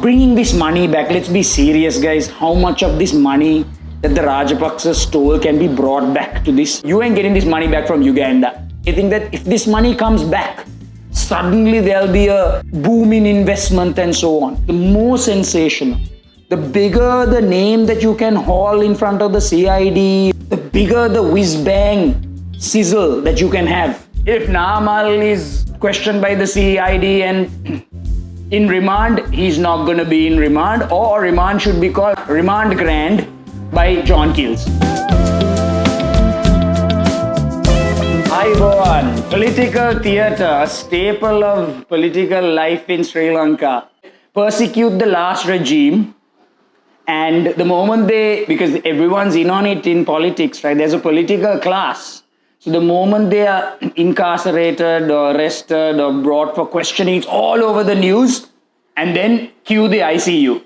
bringing this money back, let's be serious, guys. How much of this money that the Rajapaksas stole can be brought back to this? You ain't getting this money back from Uganda. I think that if this money comes back, suddenly there'll be a boom in investment and so on. The more sensational, the bigger the name that you can haul in front of the CID, the bigger the whiz-bang sizzle that you can have. If Naamal is questioned by the CID and in remand, he's not going to be in remand, or remand should be called Remand Grand by John Keels. Hi everyone. Political theatre, a staple of political life in Sri Lanka. Persecute the last regime, and the moment because everyone's in on it in politics, right? There's a political class. So the moment they are incarcerated or arrested or brought for questioning, it's all over the news, and then cue the ICU.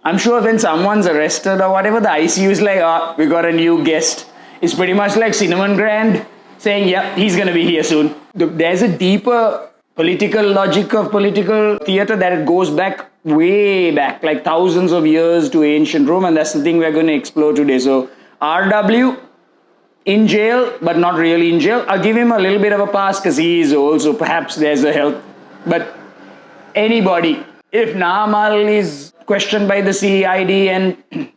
I'm sure when someone's arrested or whatever, the ICU is like, we got a new guest. It's pretty much like Cinnamon Grand saying, yeah, he's going to be here soon. There's a deeper political logic of political theatre that it goes back, way back, like thousands of years to ancient Rome, and that's the thing we're going to explore today. So RW, in jail, but not really in jail. I'll give him a little bit of a pass because he is old, so perhaps there's a help. But anybody, if Naamal is questioned by the CID and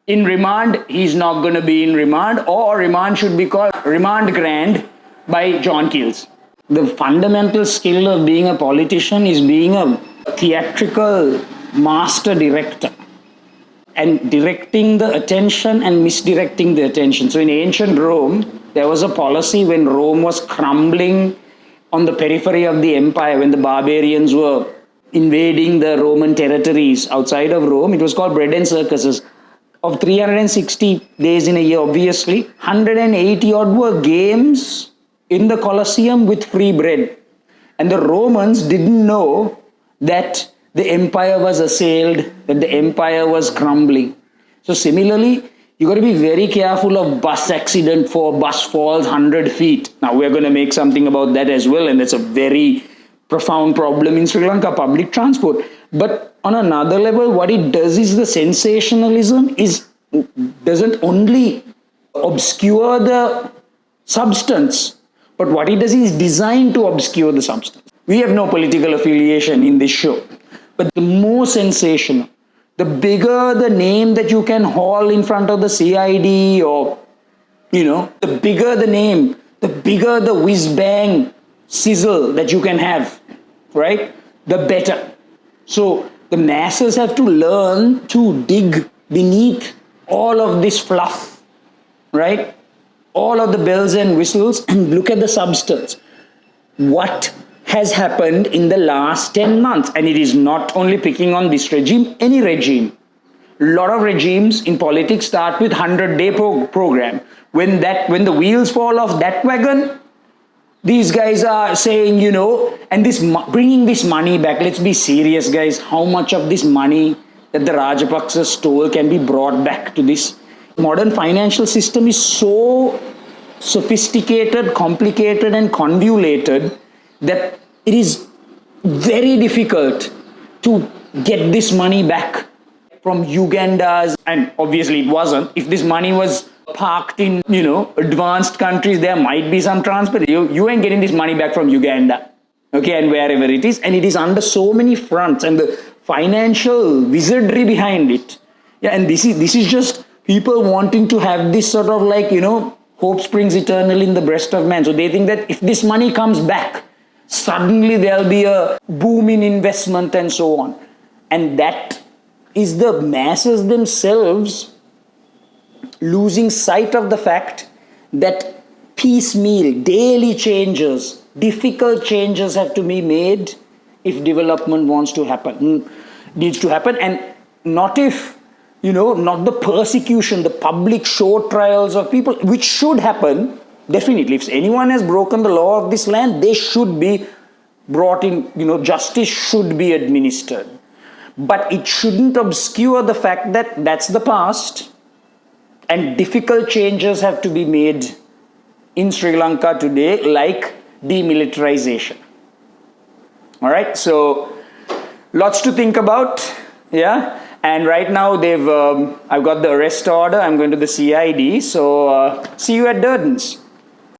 in remand, he's not going to be in remand, or remand should be called Remand Grand by John Keels. The fundamental skill of being a politician is being a theatrical master director and directing the attention and misdirecting the attention. So in ancient Rome, there was a policy when Rome was crumbling on the periphery of the empire, when the barbarians were invading the Roman territories outside of Rome. It was called bread and circuses. Of 360 days in a year, obviously, 180 odd were games in the Colosseum with free bread. And the Romans didn't know that the empire was assailed, that the empire was crumbling. So similarly, you got to be very careful of bus accident for bus falls 100 feet. Now we're going to make something about that as well, and that's a very profound problem in Sri Lanka, public transport. But on another level, what it does is the sensationalism doesn't only obscure the substance, but what it does is designed to obscure the substance. We have no political affiliation in this show. But the more sensational, the bigger the name that you can haul in front of the CID, or, the bigger the name, the bigger the whiz-bang sizzle that you can have, right? The better. So the masses have to learn to dig beneath all of this fluff, right? All of the bells and whistles, and look at the substance. What has happened in the last 10 months? And it is not only picking on this regime, any regime. A lot of regimes in politics start with 100-day program. When the wheels fall off that wagon, these guys are saying, and bringing this money back. Let's be serious, guys. How much of this money that the Rajapaksas stole can be brought back to this? Modern financial system is so sophisticated, complicated, and convoluted that it is very difficult to get this money back from Uganda's, and obviously it wasn't. If this money was parked in, advanced countries, there might be some transfer. You ain't getting this money back from Uganda, okay, and wherever it is. And it is under so many fronts, and the financial wizardry behind it. Yeah, and this is just people wanting to have this sort of hope springs eternal in the breast of man. So they think that if this money comes back, suddenly there'll be a boom in investment and so on. And that is the masses themselves losing sight of the fact that piecemeal, daily changes, difficult changes have to be made if development needs to happen, and not if, not the persecution, the public show trials of people, which should happen, definitely. If anyone has broken the law of this land, they should be brought in, justice should be administered. But it shouldn't obscure the fact that that's the past, and difficult changes have to be made in Sri Lanka today, like demilitarization. All right, so lots to think about. Yeah, and right now I've got the arrest order. I'm going to the CID. So see you at Durden's.